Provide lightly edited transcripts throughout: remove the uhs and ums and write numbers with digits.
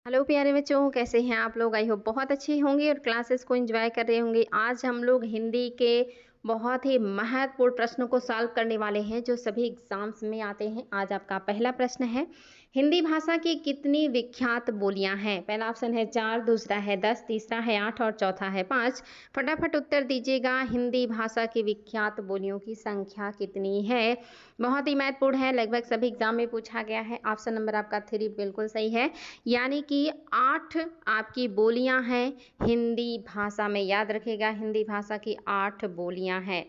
Hello प्यारे बच्चों, कैसे हैं आप लोग। आई होप बहुत अच्छे होंगे और क्लासेस को एंजॉय कर रहे होंगे। आज हम लोग हिंदी के बहुत ही महत्वपूर्ण प्रश्नों को सॉल्व करने वाले हैं जो सभी एग्जाम्स में आते हैं। आज आपका पहला प्रश्न है, हिंदी भाषा की कितनी विख्यात बोलियां हैं। पहला ऑप्शन है 4, दूसरा है 10, तीसरा है 8 और चौथा है 5। फटाफट उत्तर दीजिएगा। हिंदी भाषा की विख्यात बोलियों की संख्या कितनी है। बहुत ही महत्वपूर्ण है, लगभग सभी एग्जाम में पूछा गया है। ऑप्शन नंबर आपका 3 बिल्कुल सही है, यानी कि 8 आपकी बोलियां हैं हिंदी भाषा में। याद रखिएगा, हिंदी भाषा की 8 बोलियां हैं।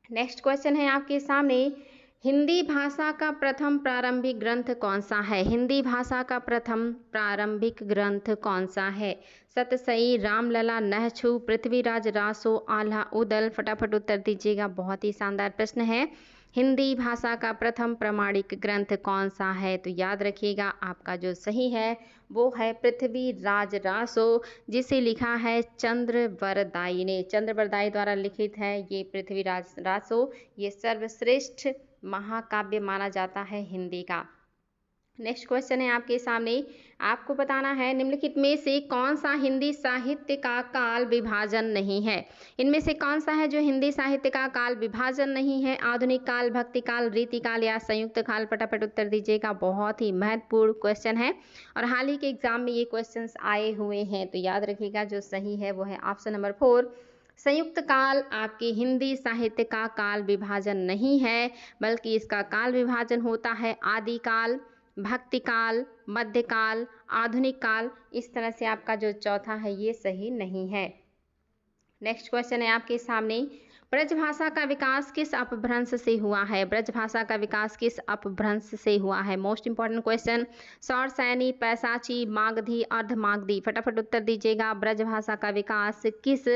नेक्स्ट क्वेश्चन है आपके सामने, हिंदी भाषा का प्रथम प्रारंभिक ग्रंथ कौन सा है। हिंदी भाषा का प्रथम प्रारंभिक ग्रंथ कौन सा है। सतसई, रामलला, नहछु, पृथ्वीराज रासो, आल्हा उदल। फटाफट उत्तर दीजिएगा, बहुत ही शानदार प्रश्न है। हिंदी भाषा का प्रथम प्रमाणिक ग्रंथ कौन सा है। तो याद रखिएगा, आपका जो सही है वो है पृथ्वीराज रासो, जिसे लिखा है चंद्रवरदाई ने। चंद्रवरदाई द्वारा लिखित है ये पृथ्वीराज रासो। ये सर्वश्रेष्ठ महाकाव्य माना जाता है हिंदी का। नेक्स्ट क्वेश्चन है आपके सामने, आपको बताना है निम्नलिखित में से कौन सा हिंदी साहित्य का काल विभाजन नहीं है। इनमें से कौन सा है जो हिंदी साहित्य का काल विभाजन नहीं है। आधुनिक काल, भक्ति काल, रीति काल या संयुक्त काल। फटाफट उत्तर दीजिएगा, बहुत ही महत्वपूर्ण क्वेश्चन है और हाल ही के एग्जाम में ये क्वेश्चंस आए हुए हैं। तो याद रखिएगा, जो सही है वो है ऑप्शन नंबर 4। संयुक्त काल आपके हिंदी साहित्य का काल विभाजन नहीं है, बल्कि इसका काल विभाजन होता है आदि काल, भक्ति काल, मध्यकाल, आधुनिक काल। इस तरह से आपका जो चौथा है ये सही नहीं है। नेक्स्ट क्वेश्चन है आपके सामने, ब्रजभाषा का विकास किस अपभ्रंश से हुआ है। ब्रजभाषा का विकास किस अपभ्रंश से हुआ है। Most important question. Sauraseni, Paishachi, Magadhi, Ardhamagadhi. फटाफट उत्तर दीजिएगा, ब्रजभाषा का विकास किस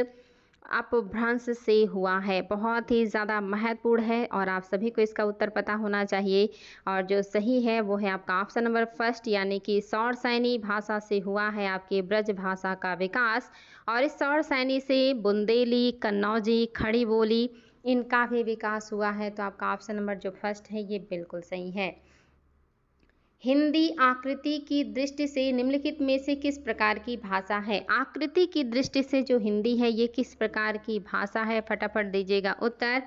अपभ्रंश से हुआ है। बहुत ही ज़्यादा महत्वपूर्ण है और आप सभी को इसका उत्तर पता होना चाहिए। और जो सही है वो है आपका ऑप्शन नंबर 1, यानी कि सौरसैनी भाषा से हुआ है आपके ब्रज भाषा का विकास। और इस सौरसैनी से बुंदेली, कन्नौजी, खड़ी बोली, इनका भी विकास हुआ है। तो आपका ऑप्शन नंबर जो 1 है ये बिल्कुल सही है। हिंदी आकृति की दृष्टि से निम्नलिखित में से किस प्रकार की भाषा है। आकृति की दृष्टि से जो हिंदी है ये किस प्रकार की भाषा है। फटाफट दीजिएगा उत्तर।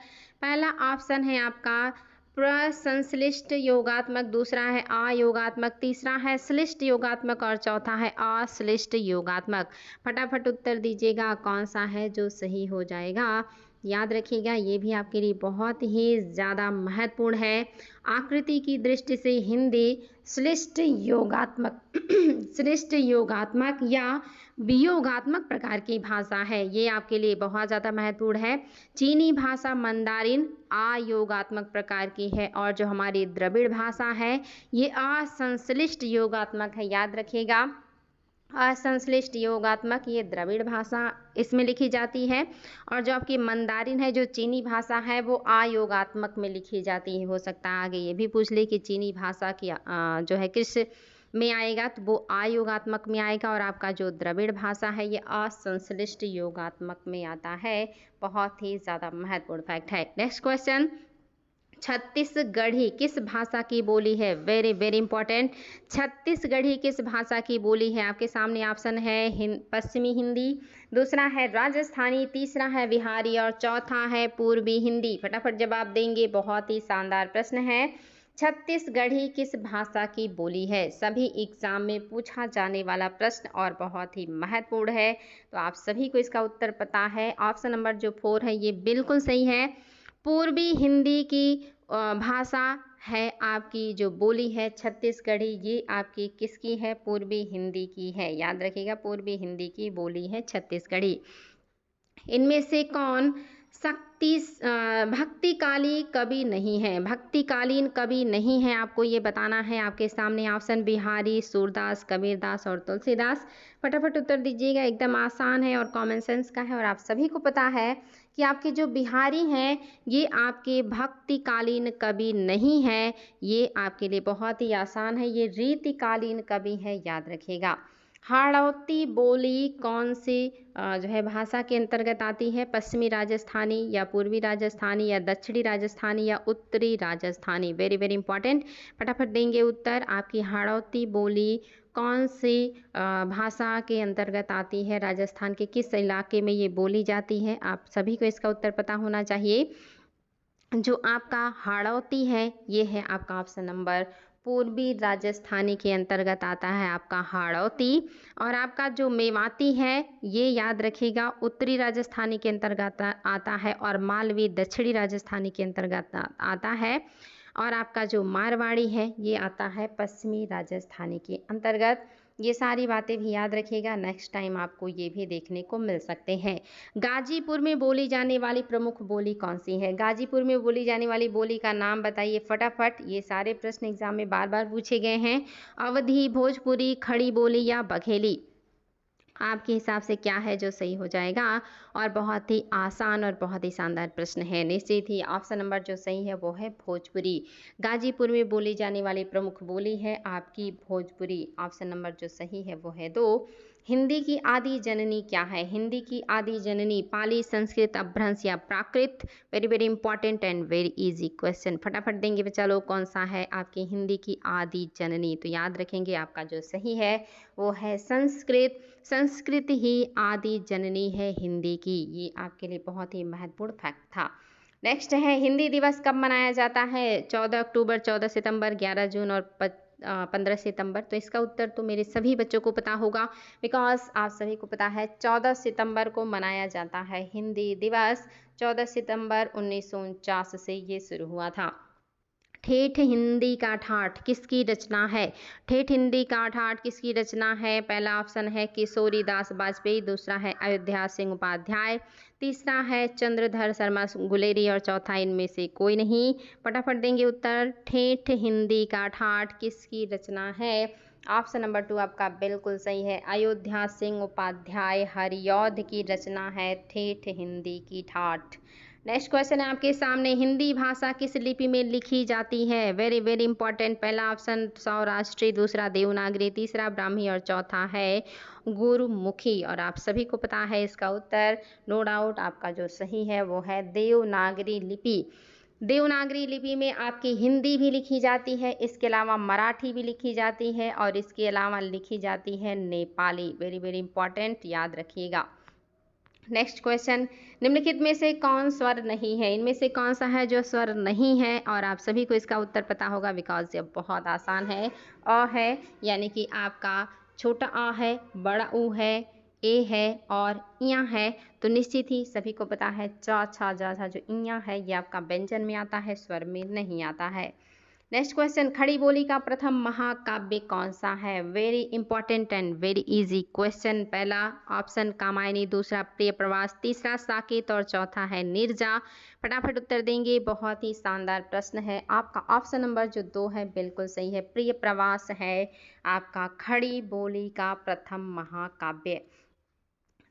पहला ऑप्शन है आपका प्रसंश्लिष्ट योगात्मक, दूसरा है अयोगात्मक, तीसरा है श्लिष्ट योगात्मक और चौथा है अश्लिष्ट योगात्मक। फटाफट उत्तर दीजिएगा, कौन सा है जो सही हो जाएगा। याद रखिएगा, ये भी आपके लिए बहुत ही ज़्यादा महत्वपूर्ण है। आकृति की दृष्टि से हिंदी श्लिष्ट योगात्मक श्लिष्ट योगात्मक या वियोगात्मक प्रकार की भाषा है। ये आपके लिए बहुत ज़्यादा महत्वपूर्ण है। चीनी भाषा मंदारिन अयोगात्मक प्रकार की है और जो हमारी द्रविड़ भाषा है ये असंश्लिष्ट योगात्मक है। याद रखिएगा, असंश्लिष्ट योगात्मक ये द्रविड़ भाषा इसमें लिखी जाती है और जो आपकी मंदारिन है, जो चीनी भाषा है, वो अयोगात्मक में लिखी जाती है। हो सकता है आगे ये भी पूछ ले कि चीनी भाषा की जो है किस में आएगा, तो वो अयोगात्मक में आएगा और आपका जो द्रविड़ भाषा है ये असंश्लिष्ट योगात्मक में आता है। बहुत ही ज़्यादा महत्वपूर्ण फैक्ट है। नेक्स्ट क्वेश्चन, छत्तीसगढ़ी किस भाषा की बोली है। Very very important. छत्तीसगढ़ी किस भाषा की बोली है। आपके सामने ऑप्शन है पश्चिमी हिंदी, दूसरा है राजस्थानी, तीसरा है बिहारी और चौथा है पूर्वी हिंदी। फटाफट जवाब देंगे, बहुत ही शानदार प्रश्न है। छत्तीसगढ़ी किस भाषा की बोली है। सभी एग्जाम में पूछा जाने वाला प्रश्न और बहुत ही महत्वपूर्ण है। तो आप सभी को इसका उत्तर पता है। ऑप्शन नंबर जो 4 है ये बिल्कुल सही है। पूर्वी हिंदी की भाषा है आपकी, जो बोली है छत्तीसगढ़ी, ये आपकी किसकी है। पूर्वी हिंदी की है। याद रखिएगा, पूर्वी हिंदी की बोली है छत्तीसगढ़ी। इनमें से कौन भक्तिकाली कवि नहीं है। भक्तिकालीन कवि नहीं है, आपको ये बताना है। आपके सामने ऑप्शन बिहारी, सूरदास, कबीरदास और तुलसीदास। फटाफट उत्तर दीजिएगा, एकदम आसान है और कॉमन सेंस का है और आप सभी को पता है कि आपके जो बिहारी हैं ये आपके भक्तिकालीन कवि नहीं है। ये आपके लिए बहुत ही आसान है, ये रीतिकालीन कवि है। याद रखिएगा। हाड़ौती बोली कौन सी जो है भाषा के अंतर्गत आती है? पश्चिमी राजस्थानी या पूर्वी राजस्थानी या दक्षिणी राजस्थानी या उत्तरी राजस्थानी? वेरी वेरी इंपॉर्टेंट, फटाफट देंगे उत्तर। आपकी हाड़ौती बोली कौन सी भाषा के अंतर्गत आती है? राजस्थान के किस इलाके में ये बोली जाती है? आप सभी को इसका उत्तर पता होना चाहिए। जो आपका हाड़ौती है ये है आपका ऑप्शन नंबर पूर्वी राजस्थानी के अंतर्गत आता है आपका हाड़ौती। और आपका जो मेवाती है ये याद रखिएगा उत्तरी राजस्थानी के अंतर्गत आता है, और मालवी दक्षिणी राजस्थानी के अंतर्गत आता है। और आपका जो मारवाड़ी है ये आता है पश्चिमी राजस्थानी के अंतर्गत। ये सारी बातें भी याद रखिएगा, नेक्स्ट टाइम आपको ये भी देखने को मिल सकते हैं। गाजीपुर में बोली जाने वाली प्रमुख बोली कौन सी है? गाजीपुर में बोली जाने वाली बोली का नाम बताइए फटाफट। ये सारे प्रश्न एग्जाम में बार बार पूछे गए हैं। अवधी, भोजपुरी, खड़ी बोली या बघेली? आपके हिसाब से क्या है जो सही हो जाएगा? और बहुत ही आसान और बहुत ही शानदार प्रश्न है। निश्चित ही ऑप्शन नंबर जो सही है वो है भोजपुरी। गाजीपुर में बोली जाने वाली प्रमुख बोली है आपकी भोजपुरी। ऑप्शन नंबर जो सही है वो है 2। हिंदी की आदि जननी क्या है? हिंदी की आदि जननी पाली, संस्कृत, अपभ्रंश या Prakrit? Very very important and very easy question, फटाफट देंगे बच्चा लोग। कौन सा है आपकी हिंदी की आदि जननी? तो याद रखेंगे आपका जो सही है वो है संस्कृत। संस्कृत ही आदि जननी है हिंदी की। ये आपके लिए बहुत ही महत्वपूर्ण फैक्ट था। नेक्स्ट है हिंदी दिवस कब मनाया जाता है? 14 अक्टूबर, 14 सितंबर, 11 जून और 15 सितंबर। तो इसका उत्तर तो मेरे सभी बच्चों को पता होगा, बिकॉज आप सभी को पता है 14 सितंबर को मनाया जाता है हिंदी दिवस। 14 सितंबर 1949 से ये शुरू हुआ था। ठेठ हिंदी का ठाठ किसकी रचना है? ठेठ हिंदी का ठाठ किसकी रचना है? पहला ऑप्शन है किशोरी दास वाजपेयी, दूसरा है अयोध्या सिंह उपाध्याय, तीसरा है चंद्रधर शर्मा गुलेरी और चौथा इनमें से कोई नहीं। फटाफट देंगे उत्तर। ठेठ हिंदी का ठाठ किसकी रचना है? ऑप्शन नंबर 2 आपका बिल्कुल सही है, अयोध्या सिंह उपाध्याय हरिऔध की रचना है ठेठ हिंदी की ठाठ। नेक्स्ट क्वेश्चन है आपके सामने, हिंदी भाषा किस लिपि में लिखी जाती है? Very very important. पहला ऑप्शन सौराष्ट्री, दूसरा देवनागरी, तीसरा ब्राह्मी और चौथा है गुरुमुखी। और आप सभी को पता है इसका उत्तर, नो डाउट आपका जो सही है वो है देवनागरी लिपि। देवनागरी लिपि में आपकी हिंदी भी लिखी जाती है, इसके अलावा मराठी भी लिखी जाती है और इसके अलावा लिखी जाती है नेपाली। वेरी वेरी इंपॉर्टेंट, याद रखिएगा। नेक्स्ट क्वेश्चन, निम्नलिखित में से कौन स्वर नहीं है? इनमें से कौन सा है जो स्वर नहीं है? और आप सभी को इसका उत्तर पता होगा, बिकॉज ये बहुत आसान है। अ है, यानी कि आपका छोटा आ है, बड़ा ऊ है, ए है और इया है। तो निश्चित ही सभी को पता है चा छा जा झा जो इया है ये आपका व्यंजन में आता है, स्वर में नहीं आता है। नेक्स्ट क्वेश्चन, खड़ी बोली का प्रथम महाकाव्य कौन सा है? Very important and very easy question. पहला ऑप्शन कामायनी, दूसरा प्रिय प्रवास, तीसरा साकेत और चौथा है नीरजा। फटाफट उत्तर देंगे, बहुत ही शानदार प्रश्न है। आपका ऑप्शन नंबर जो 2 है बिल्कुल सही है, प्रिय प्रवास है आपका खड़ी बोली का प्रथम महाकाव्य।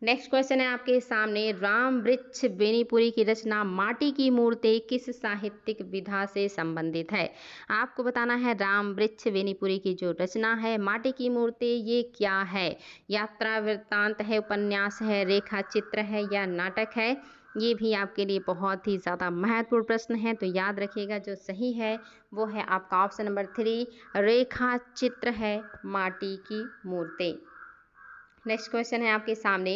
नेक्स्ट क्वेश्चन है आपके सामने, राम वृक्ष बेनीपुरी की रचना माटी की मूर्ति किस साहित्यिक विधा से संबंधित है? आपको बताना है राम वृक्ष बेनीपुरी की जो रचना है माटी की मूर्ति ये क्या है? यात्रा वृत्तांत है, उपन्यास है, रेखा चित्र है या नाटक है? ये भी आपके लिए बहुत ही ज़्यादा महत्वपूर्ण प्रश्न है, तो याद रखिएगा जो सही है वो है आपका ऑप्शन नंबर 3, रेखा चित्र है माटी की मूर्ति। नेक्स्ट क्वेश्चन है आपके सामने,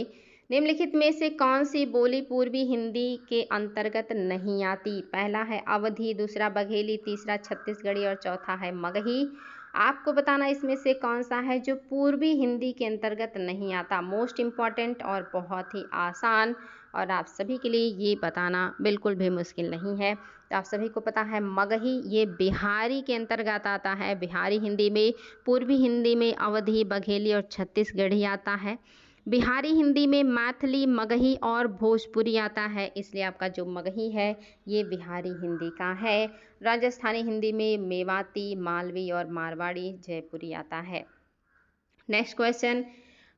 निम्नलिखित में से कौन सी बोली पूर्वी हिंदी के अंतर्गत नहीं आती? पहला है अवधी, दूसरा बघेली, तीसरा छत्तीसगढ़ी और चौथा है मगही। आपको बताना इसमें से कौन सा है जो पूर्वी हिंदी के अंतर्गत नहीं आता। मोस्ट इम्पॉर्टेंट और बहुत ही आसान, और आप सभी के लिए ये बताना बिल्कुल भी मुश्किल नहीं है। तो आप सभी को पता है मगही ये बिहारी के अंतर्गत आता है। बिहारी हिंदी में, पूर्वी हिंदी में अवधी, बघेली और छत्तीसगढ़ी आता है। बिहारी हिंदी में मैथिली, मगही और भोजपुरी आता है, इसलिए आपका जो मगही है ये बिहारी हिंदी का है। राजस्थानी हिंदी में मेवाती, मालवी और मारवाड़ी, जयपुरी आता है। नेक्स्ट क्वेश्चन,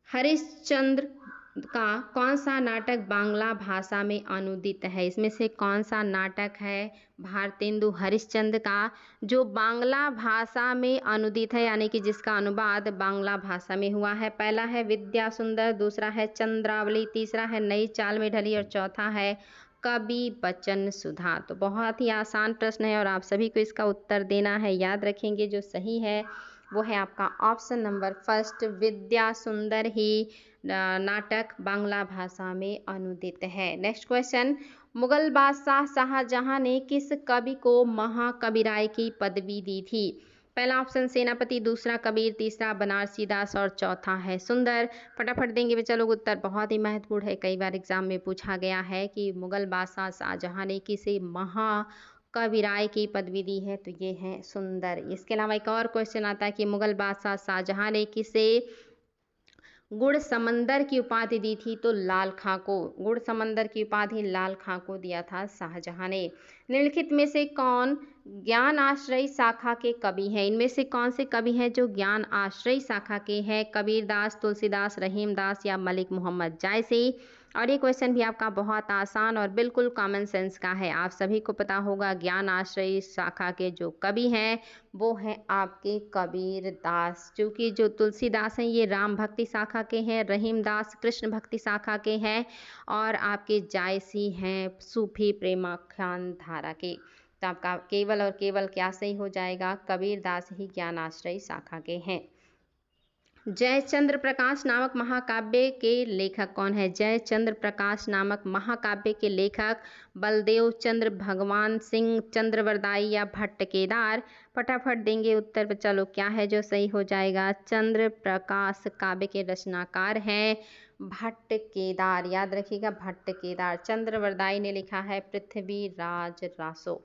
हरिश्चंद्र का कौन सा नाटक बांग्ला भाषा में अनुदित है? इसमें से कौन सा नाटक है भारतेंदु हरिश्चंद्र का जो बांग्ला भाषा में अनुदित है, यानी कि जिसका अनुवाद बांग्ला भाषा में हुआ है? पहला है विद्या सुंदर, दूसरा है चंद्रावली, तीसरा है नई चाल में ढली और चौथा है कवि बचन सुधा। तो बहुत ही आसान प्रश्न है और आप सभी को इसका उत्तर देना है। याद रखेंगे जो सही है वो है आपका ऑप्शन नंबर फर्स्ट, विद्या सुंदर ही नाटक बांग्ला भाषा में अनुदित है। नेक्स्ट क्वेश्चन, मुगल बादशाह शाहजहां ने किस कवि को महाकविराय की पदवी दी थी? पहला ऑप्शन सेनापति, दूसरा कबीर, तीसरा बनारसी दास और चौथा है सुंदर। फटाफट देंगे बच्चा लोग उत्तर, बहुत ही महत्वपूर्ण है, कई बार एग्जाम में पूछा गया है कि मुगल बादशाह शाहजहां ने किसे महाकविराय की पदवी दी है, तो ये है सुंदर। इसके अलावा एक और क्वेश्चन आता है कि मुगल बादशाह शाहजहां ने किसे गुड़ समंदर की उपाधि दी थी? तो लाल खां को गुड़ समंदर की उपाधि लाल खां को दिया था शाहजहां ने। निम्नलिखित में से कौन ज्ञान आश्रयी शाखा के कवि हैं? इनमें से कौन से कवि हैं जो ज्ञान आश्रयी शाखा के हैं? कबीरदास, तुलसीदास, रहीमदास या मलिक मोहम्मद जायसी। और ये क्वेश्चन भी आपका बहुत आसान और बिल्कुल कॉमन सेंस का है, आप सभी को पता होगा। ज्ञान आश्रयी शाखा के जो कवि हैं वो हैं आपके कबीरदास, क्योंकि जो तुलसीदास हैं ये राम भक्ति शाखा के हैं, रहीमदास कृष्ण भक्ति शाखा के हैं और आपके जायसी हैं सूफी प्रेमाख्यान धारा के। तो आपका केवल और केवल क्या सही हो जाएगा? कबीरदास ही ज्ञान आश्रयी शाखा के हैं। जयचंद्र प्रकाश नामक महाकाव्य के लेखक कौन है? जयचंद्र प्रकाश नामक महाकाव्य के लेखक बलदेव चंद्र, भगवान सिंह, चंद्रवरदाई या भट्ट केदार। फटाफट देंगे उत्तर बच्चा लोग, क्या है जो सही हो जाएगा? चंद्र प्रकाश काव्य के रचनाकार हैं भट्ट केदार। याद रखिएगा भट्ट केदार। चंद्रवरदाई ने लिखा है पृथ्वीराज रासो।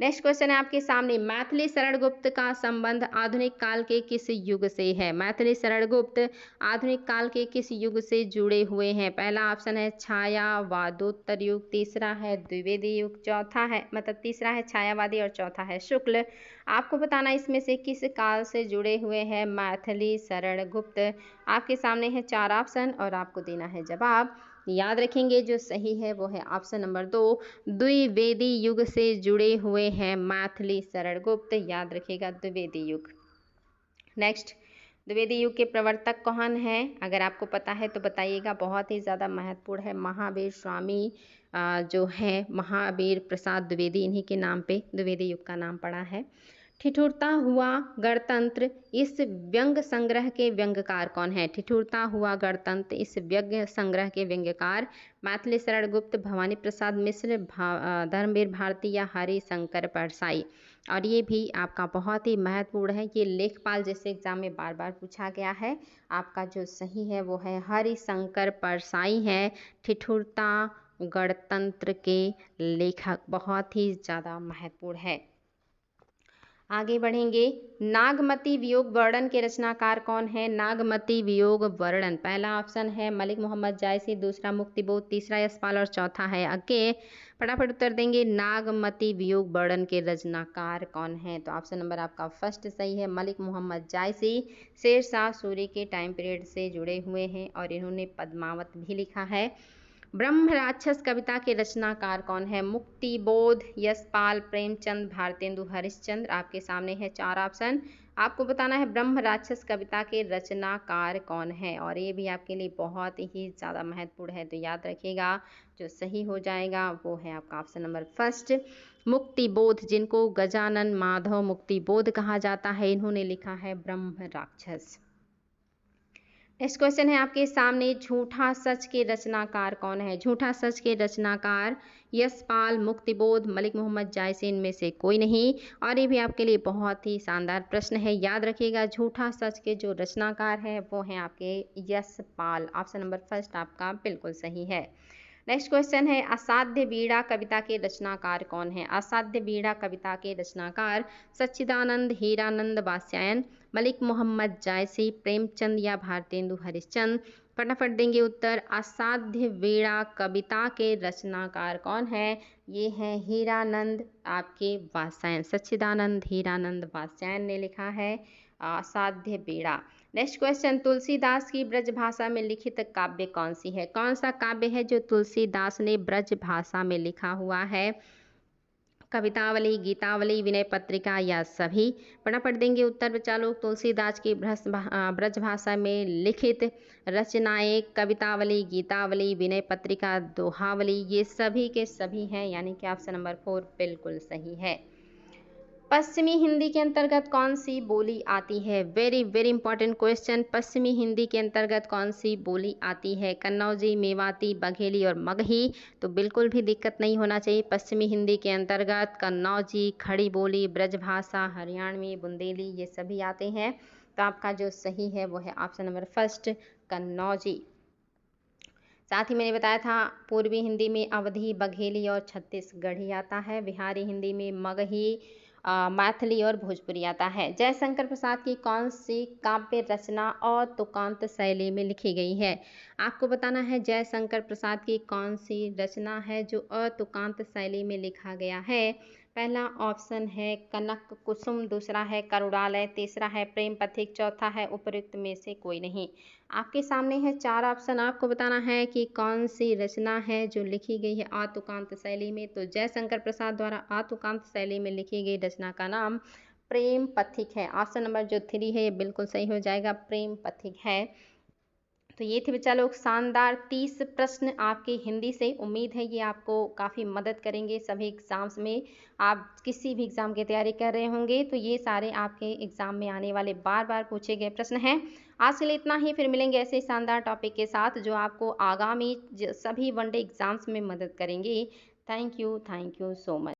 नेक्स्ट क्वेश्चन है आपके सामने, मैथिली शरण गुप्त का संबंध आधुनिक काल के किस युग से है? मैथिली शरण गुप्त आधुनिक काल के किस युग से जुड़े हुए हैं? पहला ऑप्शन है छायावादोत्तर युग, तीसरा है द्विवेदी युग, चौथा है तीसरा है छायावादी और चौथा है शुक्ल। आपको बताना इसमें से किस काल से जुड़े हुए हैं मैथिली शरण गुप्त। आपके सामने है 4 ऑप्शन और आपको देना है जवाब। याद रखेंगे जो सही है वो है ऑप्शन नंबर 2, द्विवेदी युग से जुड़े हुए हैं मैथिली शरण गुप्त। याद रखिएगा द्विवेदी युग। नेक्स्ट, द्विवेदी युग के प्रवर्तक कौन है? अगर आपको पता है तो बताइएगा, बहुत ही ज़्यादा महत्वपूर्ण है। महावीर स्वामी जो है महावीर प्रसाद द्विवेदी, इन्हीं के नाम पे द्विवेदी युग का नाम पड़ा है। ठिठुरता हुआ गणतंत्र इस व्यंग संग्रह के व्यंग्यकार कौन है? ठिठुरता हुआ गणतंत्र इस व्यंग्य संग्रह के व्यंग्यकार मैथिली शरण गुप्त, भवानी प्रसाद मिश्र, धर्मवीर भारती या हरिशंकर परसाई। और ये भी आपका बहुत ही महत्वपूर्ण है, ये लेखपाल जैसे एग्जाम में बार बार पूछा गया है। आपका जो सही है वो है हरिशंकर परसाई है ठिठुरता गणतंत्र के लेखक, बहुत ही ज़्यादा महत्वपूर्ण है। आगे बढ़ेंगे, नागमती वियोग वर्णन के रचनाकार कौन है? नागमती वियोग वर्णन, पहला ऑप्शन है मलिक मोहम्मद जायसी, दूसरा मुक्तिबोध, तीसरा यशपाल और चौथा है अज्ञे। फटाफट उत्तर देंगे, नागमती वियोग वर्णन के रचनाकार कौन है? तो ऑप्शन नंबर आपका फर्स्ट सही है, मलिक मोहम्मद जायसी। शेरशाह सूरी के टाइम पीरियड से जुड़े हुए हैं और इन्होंने पद्मावत भी लिखा है। ब्रह्म राक्षस कविता के रचनाकार कौन है? मुक्तिबोध, यशपाल, प्रेमचंद, भारतेंदु हरिश्चंद्र। आपके सामने है 4 ऑप्शन, आपको बताना है ब्रह्म राक्षस कविता के रचनाकार कौन है। और ये भी आपके लिए बहुत ही ज़्यादा महत्वपूर्ण है, तो याद रखिएगा जो सही हो जाएगा वो है आपका ऑप्शन नंबर फर्स्ट, मुक्तिबोध, जिनको गजानन माधव मुक्तिबोध कहा जाता है, इन्होंने लिखा है ब्रह्म राक्षस। नेक्स्ट क्वेश्चन है आपके सामने, झूठा सच के रचनाकार कौन है? झूठा सच के रचनाकार यशपाल, मुक्तिबोध, मलिक मोहम्मद जायसी, इनमें से कोई नहीं। और ये भी आपके लिए बहुत ही शानदार प्रश्न है, याद रखिएगा झूठा सच के जो रचनाकार है वो हैं आपके यशपाल। ऑप्शन नंबर फर्स्ट आपका बिल्कुल सही है। नेक्स्ट क्वेश्चन है, असाध्य बीड़ा कविता के रचनाकार कौन है? असाध्य बीड़ा कविता के रचनाकार सच्चिदानंद, हीरानंद वात्स्यायन, मलिक मोहम्मद जायसी, प्रेमचंद या भारतेंदु हरिश्चंद्र। फटाफट देंगे उत्तर, असाध्य बीड़ा कविता के रचनाकार कौन है? ये है हीरानंद आपके वात्स्यायन, सच्चिदानंद हीरानंद वात्स्यायन ने लिखा है असाध्य बीड़ा। नेक्स्ट क्वेश्चन, तुलसीदास की ब्रज भाषा में लिखित काव्य कौन सी है? कौन सा काव्य है जो तुलसीदास ने ब्रज भाषा में लिखा हुआ है? कवितावली, गीतावली, विनय पत्रिका या सभी? फटाफट देंगे उत्तर बच्चा लोग। तुलसीदास की ब्रज भाषा में लिखित रचनाएं कवितावली, गीतावली, विनय पत्रिका, दोहावली, ये सभी के सभी हैं, यानी कि ऑप्शन नंबर 4 बिल्कुल सही है। पश्चिमी हिंदी के अंतर्गत कौन सी बोली आती है? Very very important question. पश्चिमी हिंदी के अंतर्गत कौन सी बोली आती है? कन्नौजी, मेवाती, बघेली और मगही? तो बिल्कुल भी दिक्कत नहीं होना चाहिए। पश्चिमी हिंदी के अंतर्गत कन्नौजी, खड़ी बोली, ब्रजभाषा, हरियाणवी, बुंदेली, ये सभी आते हैं। तो आपका जो सही है वो है ऑप्शन नंबर फर्स्ट, कन्नौजी। साथ ही मैंने बताया था पूर्वी हिंदी में अवधी, बघेली और छत्तीसगढ़ी आता है। बिहारी हिंदी में मगही, मैथिली और भोजपुरी आता है। जयशंकर प्रसाद की कौन सी काव्य रचना और तुकांत शैली में लिखी गई है? आपको बताना है जयशंकर प्रसाद की कौन सी रचना है जो अतुकांत शैली में लिखा गया है। पहला ऑप्शन है कनक कुसुम, दूसरा है करुणालय, तीसरा है प्रेम पथिक, चौथा है उपयुक्त में से कोई नहीं। आपके सामने है 4 ऑप्शन। आपको बताना है कि कौन सी रचना है जो लिखी गई है आतुकांत शैली में। तो जयशंकर प्रसाद द्वारा आतुकांत शैली में लिखी गई रचना का नाम प्रेम पथिक है। ऑप्शन नंबर जो 3 है ये बिल्कुल सही हो जाएगा, प्रेम पथिक है। तो ये थे बच्चा लोग शानदार 30 प्रश्न आपके हिंदी से। उम्मीद है ये आपको काफ़ी मदद करेंगे सभी एग्ज़ाम्स में। आप किसी भी एग्ज़ाम की तैयारी कर रहे होंगे तो ये सारे आपके एग्ज़ाम में आने वाले बार बार पूछे गए प्रश्न हैं। आज के लिए इतना ही, फिर मिलेंगे ऐसे शानदार टॉपिक के साथ जो आपको आगामी सभी वनडे एग्ज़ाम्स में मदद करेंगे। Thank you so much.